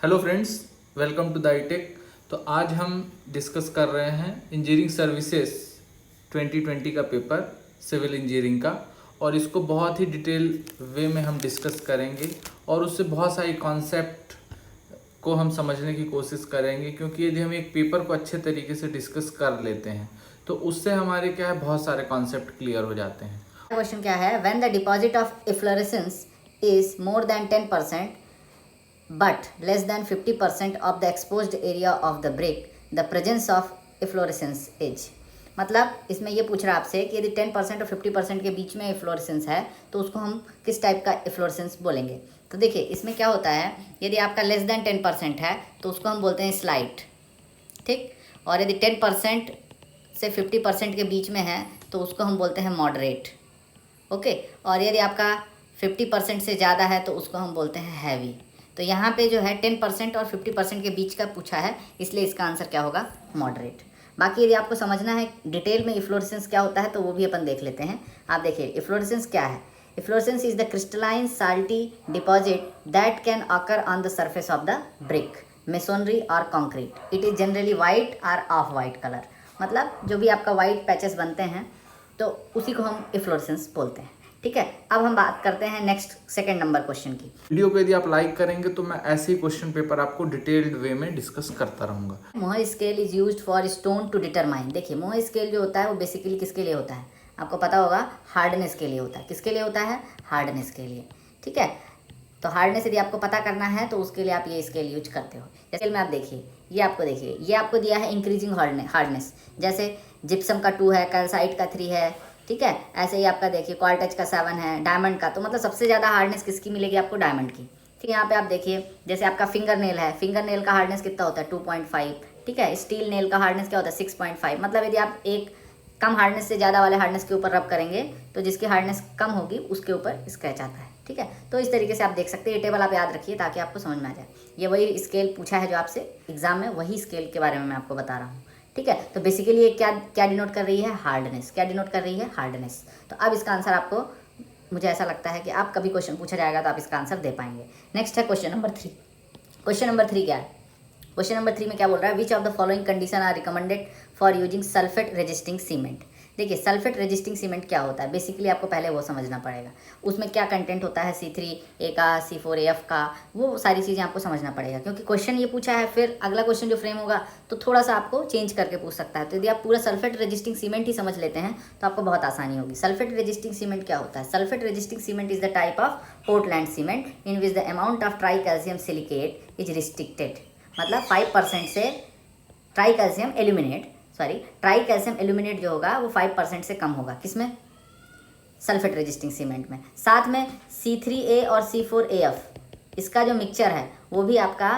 Hello friends, welcome to the tech. तो आज हम डिस्कस कर रहे हैं इंजीनियरिंग सर्विसेज 2020 का पेपर सिविल इंजीनियरिंग का, और इसको बहुत ही डिटेल वे में हम डिस्कस करेंगे और उससे बहुत सारी कॉन्सेप्ट को हम समझने की कोशिश करेंगे, क्योंकि यदि हम एक पेपर को अच्छे तरीके से डिस्कस कर लेते हैं तो उससे हमारे क्या है बहुत सारे कॉन्सेप्ट क्लियर हो जाते हैं। क्वेश्चन क्या है, when the deposit of efflorescence is more than 10% but less than 50% of the exposed area of the brick, the presence of efflorescence is। मतलब इसमें ये पूछ रहा है आपसे कि यदि 10% और 50% के बीच में इफ्लोरेसेंस है तो उसको हम किस टाइप का इफ्लोरेसेंस बोलेंगे। तो देखिए इसमें क्या होता है, यदि आपका लेस देन 10% है तो उसको हम बोलते हैं स्लाइट, ठीक। और यदि 10% से 50% के बीच में है तो उसको हम बोलते हैं मॉडरेट, ओके। और यदि आपका 50% से ज़्यादा है तो उसको हम बोलते हैं हैवी। तो यहाँ पे जो है 10% और 50% के बीच का पूछा है, इसलिए इसका आंसर क्या होगा, मॉडरेट। बाकी यदि आपको समझना है डिटेल में इफ्लोरेसेंस क्या होता है तो वो भी अपन देख लेते हैं। आप देखिए इफ्लोरेसेंस क्या है। Efflorescence is the crystalline salty deposit that can occur on the surface of the brick, masonry और concrete. It is generally white और ऑफ वाइट कलर। मतलब जो भी आपका वाइट पैचेस बनते हैं तो उसी को हम इफ्लोरेसेंस बोलते हैं, ठीक है। अब हम बात करते हैं नेक्स्ट सेकंड नंबर क्वेश्चन की। वीडियो को यदि आप लाइक करेंगे तो मैं ऐसे ही क्वेश्चन पेपर आपको डिटेल्ड वे में डिस्कस करता रहूँगा। Mohs scale is used for stone to determine. देखिए मोह स्केल जो होता है वो बेसिकली किसके लिए होता है, आपको पता होगा, हार्डनेस के लिए होता है। किसके लिए होता है, हार्डनेस के लिए, ठीक है। तो हार्डनेस यदि आपको पता करना है तो उसके लिए आप ये स्केल यूज करते हो। जैसे में आप देखिए, ये आपको दिया है इंक्रीजिंग हार्डनेस, जैसे जिप्सम का 2 है, कैल्साइट का 3 है, ठीक है। ऐसे ही आपका देखिए क्वार्टज का 7 है, डायमंड का, तो मतलब सबसे ज़्यादा हार्डनेस किसकी मिलेगी आपको, डायमंड की। ठीक है, यहाँ पे आप देखिए जैसे आपका फिंगर नेल है, फिंगर नेल का हार्डनेस कितना होता है, 2.5, ठीक है। स्टील नेल का हार्डनेस क्या होता है, 6.5। मतलब यदि आप एक कम हार्डनेस से ज़्यादा वाले हार्डनेस के ऊपर रब करेंगे तो जिसकी हार्डनेस कम होगी उसके ऊपर स्क्रैच आता है, ठीक है। तो इस तरीके से आप देख सकते हैं, ये टेबल आप याद रखिए ताकि आपको समझ में आ जाए। ये वही स्केल पूछा है जो आपसे एग्जाम में, वही स्केल के बारे में मैं आपको बता रहा हूँ, ठीक है। तो बेसिकली ये क्या क्या डिनोट कर रही है, हार्डनेस। क्या डिनोट कर रही है, हार्डनेस। तो अब इसका आंसर आपको, मुझे ऐसा लगता है कि आप कभी क्वेश्चन पूछा जाएगा तो आप इसका आंसर दे पाएंगे। नेक्स्ट है क्वेश्चन नंबर 3। क्वेश्चन नंबर 3 क्या है, क्वेश्चन नंबर 3 में क्या बोल रहा है, which of the following condition are recommended for using sulphate resisting cement. देखिए सल्फेट रेजिस्टिंग सीमेंट क्या होता है, बेसिकली आपको पहले वो समझना पड़ेगा। उसमें क्या कंटेंट होता है, C3A का, C4AF का, वो सारी चीज़ें आपको समझना पड़ेगा, क्योंकि क्वेश्चन ये पूछा है, फिर अगला क्वेश्चन जो फ्रेम होगा तो थोड़ा सा आपको चेंज करके पूछ सकता है। तो यदि आप पूरा सल्फेट रेजिस्टिंग सीमेंट ही समझ लेते हैं तो आपको बहुत आसानी होगी। सल्फेट रेजिस्टिंग सीमेंट क्या होता है, sulphate resisting cement is the type of Portland cement in which the amount of try calcium silicate is restricted. मतलब 5% से ट्राई कैल्शियम एल्यूमिनेट जो होगा वो 5% से कम होगा, किसमें, सल्फेट रेजिस्टिंग सीमेंट में। साथ में C3A और C4AF इसका जो मिक्सचर है वो भी आपका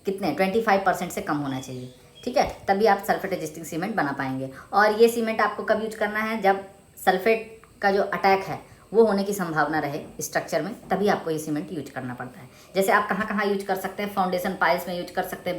कितने 25% से कम होना चाहिए, ठीक है। तभी आप सल्फेट रेजिस्टिंग सीमेंट बना पाएंगे। और ये सीमेंट आपको कब यूज करना है, जब सल्फेट का जो अटैक है वो होने की संभावना रहे स्ट्रक्चर में, तभी आपको ये सीमेंट यूज करना पड़ता है। जैसे आप कहाँ कहाँ यूज कर सकते हैं, फाउंडेशन पाइल्स में यूज कर सकते हैं,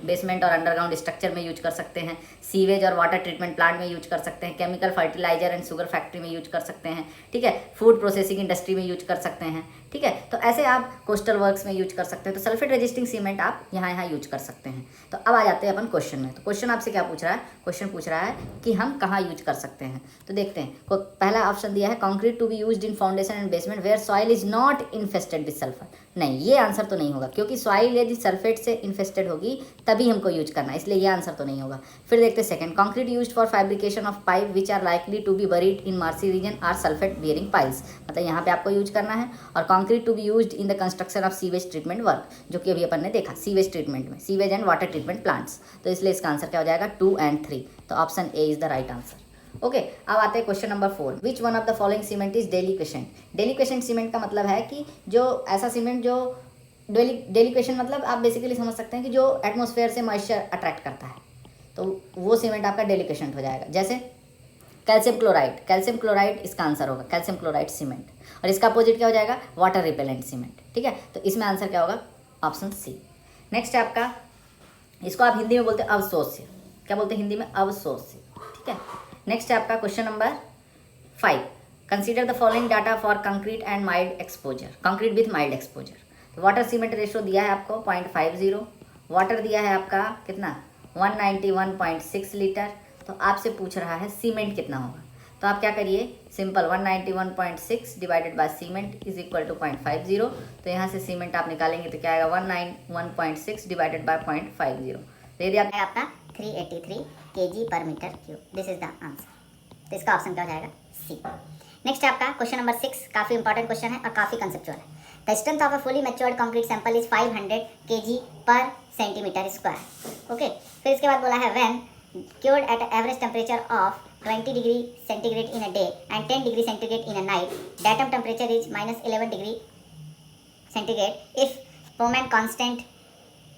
बेसमेंट और अंडरग्राउंड स्ट्रक्चर में यूज कर सकते हैं, सीवेज और वाटर ट्रीटमेंट प्लांट में यूज कर सकते हैं, chemical fertiliser and sugar factory में यूज कर सकते हैं, ठीक है, फूड प्रोसेसिंग इंडस्ट्री में यूज कर सकते हैं, ठीक है। तो ऐसे आप कोस्टल वर्क्स में यूज कर सकते हैं। तो सल्फेट रेजिस्टिंग सीमेंट आप यहाँ यूज कर सकते हैं। तो अब आ जाते हैं अपन क्वेश्चन में। तो क्वेश्चन आपसे क्या पूछ रहा है, क्वेश्चन पूछ रहा है कि हम कहाँ यूज कर सकते हैं। तो देखते हैं, पहला ऑप्शन दिया है, concrete to be used in foundation and basement where soil is not infested with sulphur. नहीं, ये आंसर तो नहीं होगा, क्योंकि सॉइल यदि सल्फेट से इन्फेस्टेड होगी तभी हमको यूज करना है, इसलिए ये आंसर तो नहीं होगा। फिर देखते हैं second, concrete used for fabrication of pipe which are likely to be buried in marshy region are sulphate bearing piles. मतलब यहाँ पे आपको यूज करना है। और concrete to be used in the construction of sewage treatment work, जो कि अभी अपन ने देखा सीवेज ट्रीटमेंट में, sewage and water treatment plants. तो इसलिए इसका आंसर क्या हो जाएगा, 2 and 3। तो option A is the right answer, okay. अब आते हैं question number 4, which one of the following cement is deliquescent. Deliquescent cement का मतलब है कि जो ऐसा सीमेंट जो डेलिक्वेशन मतलब आप बेसिकली समझ सकते हैं कि जो एटमॉस्फेयर से मॉइस्चर अट्रैक्ट करता है, तो वो सीमेंट आपका डेलिक्वेशन हो जाएगा। जैसे कैल्शियम क्लोराइड इसका आंसर होगा, कैल्शियम क्लोराइड सीमेंट। और इसका अपोजिट क्या हो जाएगा, वाटर रिपेलेंट सीमेंट, ठीक है। तो इसमें आंसर क्या होगा, ऑप्शन सी। नेक्स्ट है आपका, इसको आप हिंदी में बोलते हैं अवशोष्य। क्या बोलते हैं हिंदी में, अवशोष्य, ठीक है। नेक्स्ट है आपका question number 5, consider the following data for concrete and mild exposure, concrete with mild exposure. Water cement ratio दिया है आपको 0.50, वाटर दिया है आपका कितना 191.6 लीटर। तो आपसे पूछ रहा है सीमेंट कितना होगा, तो आप क्या करिए, simple 191.6 divided by cement is equal to 0.50। तो यहाँ से सीमेंट आप निकालेंगे तो क्या आएगा 191.6 डिवाइडेड बाय 0.50, तो यदि आपका 383 kg/m³। This is the answer. तो इसका ऑप्शन क्या हो जाएगा, सी। नेक्स्ट है आपका क्वेश्चन नंबर 6, काफ़ी इंपॉर्टेंट क्वेश्चन है और काफ़ी कंसेप्चुअल है। The strength of a fully matured concrete sample is 500 kg/cm²। Okay, फिर इसके बाद बोला है when cured at average temperature of 20 degree centigrade in a day and 10 degree centigrade in a night, datum temperature is -11 degree centigrade. If Pohmand constant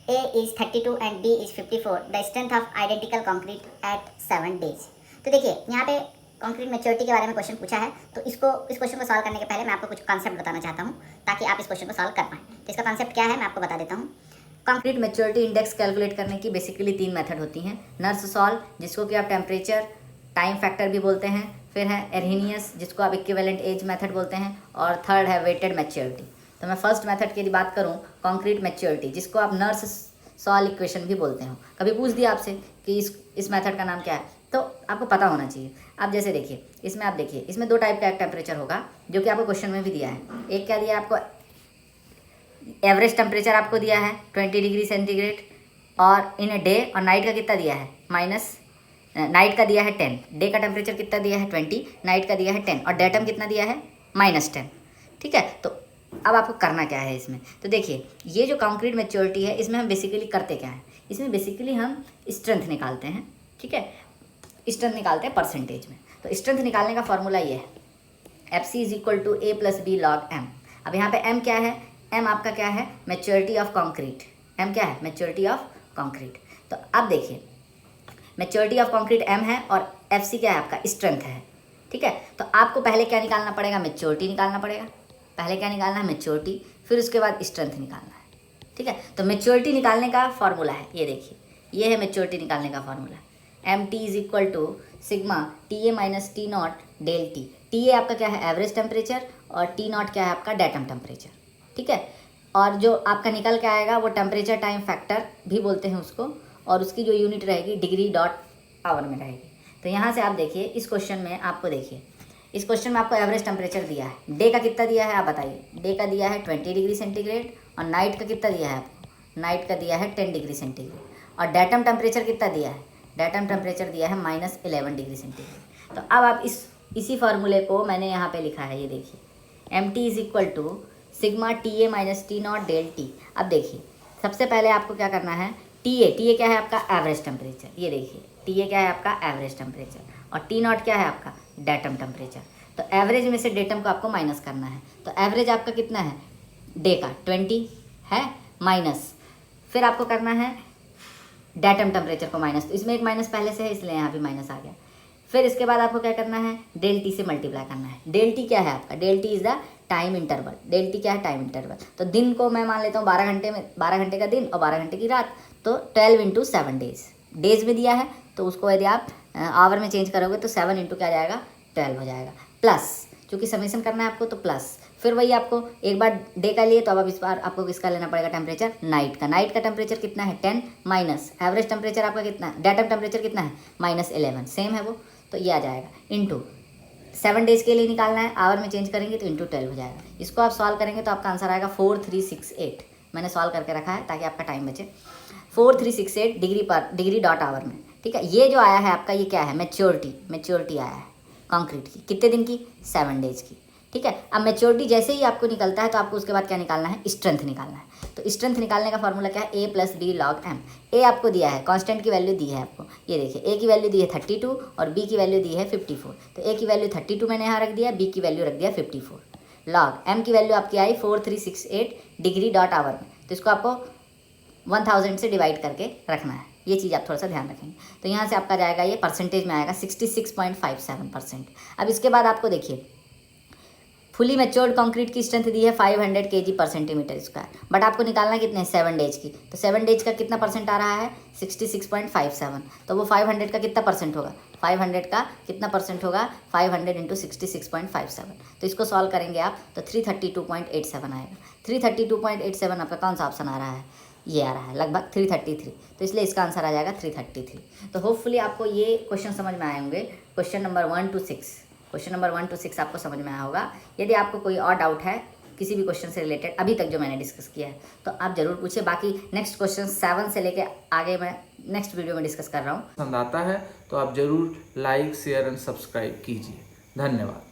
A is 32 and B is 54, the strength of identical concrete at 7 days। तो देखिए यहाँ पे concrete maturity के बारे में question पूछा है, तो इस क्वेश्चन को सॉल्व करने के पहले मैं आपको कुछ कॉन्सेप्ट बताना चाहता हूँ ताकि आप इस क्वेश्चन को सॉल्व कर पाएँ। तो इसका कॉन्सेप्ट क्या है मैं आपको बता देता हूँ। कंक्रीट मैच्योरिटी इंडेक्स कैलकुलेट करने की बेसिकली 3 मेथड होती हैं। नर्स सॉल्व, जिसको कि आप टेम्परेचर टाइम फैक्टर भी बोलते हैं, फिर है एर्हिनियस, जिसको आप इक्विवेलेंट एज मेथड बोलते हैं, और थर्ड है वेटेड मैच्योरिटी। तो मैं फर्स्ट मेथड की बात करूँ, कंक्रीट मैच्योरिटी, जिसको आप नर्स सॉल्व इक्वेशन भी बोलते हो। कभी पूछ दिया आपसे कि इस मेथड का नाम क्या है, तो आपको पता होना चाहिए। आप जैसे देखिए, इसमें आप देखिए, इसमें 2 टाइप का टेम्परेचर होगा जो कि आपको क्वेश्चन में भी दिया है। एक क्या दिया है आपको, एवरेज टेम्परेचर आपको दिया है 20 डिग्री सेंटीग्रेड और इन अ डे, और नाइट का कितना दिया है नाइट का दिया है 10, डे का टेम्परेचर कितना दिया है 20, नाइट का दिया है 10, और डेटम कितना दिया है -10। ठीक है, तो अब आपको करना क्या है इसमें, तो देखिए ये जो कंक्रीट मैच्योरिटी है, इसमें हम बेसिकली करते क्या है, इसमें बेसिकली हम स्ट्रेंथ निकालते हैं। ठीक है, स्ट्रेंथ निकालते हैं परसेंटेज में। तो स्ट्रेंथ निकालने का फॉर्मूला ये है, FC = A + B log M। अब यहाँ पे M क्या है, M आपका क्या है, मैच्योरिटी ऑफ कंक्रीट। M क्या है, मैच्योरिटी ऑफ कंक्रीट। तो अब देखिए मैच्योरिटी ऑफ कंक्रीट M है और FC क्या है आपका, स्ट्रेंथ है। ठीक है, तो आपको पहले क्या निकालना पड़ेगा, मैच्योरिटी निकालना पड़ेगा। पहले क्या निकालना है, मैच्योरिटी, फिर उसके बाद स्ट्रेंथ निकालना है। ठीक है, तो मैच्योरिटी निकालने का फॉर्मूला है, ये देखिए, ये है मैच्योरिटी निकालने का formula. MT = sigma TA - T0 del T। TA आपका क्या है, एवरेज टेम्परेचर, और T0 क्या है आपका, डेटम टेम्परेचर। ठीक है, और जो आपका निकल के आएगा वो टेम्परेचर टाइम फैक्टर भी बोलते हैं उसको, और उसकी जो यूनिट रहेगी डिग्री/आवर में रहेगी। तो यहाँ से आप देखिए इस क्वेश्चन में, आपको देखिए इस क्वेश्चन में आपको एवरेज टेम्परेचर दिया है, डे का कितना दिया है आप बताइए। डे का दिया है 20 डिग्री सेंटीग्रेड, और नाइट का कितना दिया है आपको, नाइट का दिया है 10 डिग्री सेंटीग्रेड, और डेटम टेम्परेचर कितना दिया है, डेटम टेम्परेचर दिया है -11 डिग्री सेंटीग्रेड। तो अब आप इसी फार्मूले को मैंने यहाँ पे लिखा है, ये देखिए, MT = sigma TA - T0 del T। अब देखिए सबसे पहले आपको क्या करना है, TA क्या है आपका, एवरेज टेम्परेचर। ये देखिए TA क्या है आपका, एवरेज टेम्परेचर, और T0 क्या है आपका, डेटम टेम्परेचर। तो एवरेज में से डेटम को आपको माइनस करना है। तो एवरेज आपका कितना है, डे का 20 है, माइनस फिर आपको करना है डेटम टेम्परेचर को माइनस। तो इसमें एक माइनस पहले से है, इसलिए यहाँ भी माइनस आ गया। फिर इसके बाद आपको क्या करना है, del T से मल्टीप्लाई करना है। del T क्या है आपका, del T is the time interval. del T क्या है, टाइम इंटरवल। तो दिन को मैं मान लेता हूँ 12 घंटे में, 12 घंटे का दिन और 12 घंटे की रात, तो 12 × 7 डेज। डेज में दिया है तो उसको यदि आप आवर में चेंज करोगे तो 7 × क्या जाएगा, 12 हो जाएगा। प्लस चूँकि समेशन करना है आपको, तो प्लस फिर वही आपको एक बार डे का लिए, तो अब इस बार आपको किसका लेना पड़ेगा, टेम्परेचर नाइट का। नाइट का टेम्परेचर कितना है 10, माइनस एवरेज टेम्परेचर आपका कितना है, डेटम टेम्परेचर कितना है -11, सेम है वो, तो ये आ जाएगा इंटू 7 डेज के लिए निकालना है, आवर में चेंज करेंगे तो इंटू 12 हो जाएगा। इसको आप सॉल्व करेंगे तो आपका आंसर आएगा 4368। मैंने सॉल्व करके रखा है ताकि आपका टाइम बचे। 4368 डिग्री/आवर में। ठीक है, ये जो आया है आपका, ये क्या है, मैच्योरिटी आया है कंक्रीट की, कितने दिन की, 7 डेज की। ठीक है, अब मैच्योरिटी जैसे ही आपको निकलता है तो आपको उसके बाद क्या निकालना है, स्ट्रेंथ निकालना है। तो स्ट्रेंथ निकालने का फॉर्मूला क्या है, A + B log M। A आपको दिया है, कांस्टेंट की वैल्यू दी है आपको, ये देखिए A की वैल्यू दी है 32 और B की वैल्यू दी है 54। तो A की वैल्यू 32 मैंने यहाँ रख दिया, B की वैल्यू रख दिया 54। लॉग M की वैल्यू आपकी आई 4368 डिग्री/आवर में। तो इसको आपको 1000 से डिवाइड करके रखना है, ये चीज़ आप थोड़ा सा ध्यान रखेंगे। तो यहाँ से आपका जाएगा, ये परसेंटेज में आएगा 66.57%। अब इसके बाद आपको देखिए फुली मैच्योर्ड कंक्रीट की स्ट्रेंथ दी है 500 kg/cm², बट आपको निकालना कितने, 7 डेज की। तो 7 डेज का कितना परसेंट आ रहा है, 66.57। तो वो 500 का कितना परसेंट होगा, 500 का कितना परसेंट होगा, 500 × 66.57। तो इसको सॉल्व करेंगे आप तो 332.87 आएगा। 332.87 आपका कौन सा ऑप्शन आ रहा है, ये आ रहा है लगभग 333, तो इसलिए इसका आंसर आ जाएगा 333। तो होपफुली आपको ये क्वेश्चन समझ में आए होंगे, question number 1 to 6, question number 1 to 6 आपको समझ में आया होगा। यदि आपको कोई और डाउट है किसी भी क्वेश्चन से रिलेटेड अभी तक जो मैंने डिस्कस किया है तो आप ज़रूर पूछिए। बाकी नेक्स्ट क्वेश्चन 7 से लेके आगे मैं नेक्स्ट वीडियो में डिस्कस कर रहा हूँ। पसंद आता है तो आप ज़रूर लाइक, शेयर एंड सब्सक्राइब कीजिए। धन्यवाद।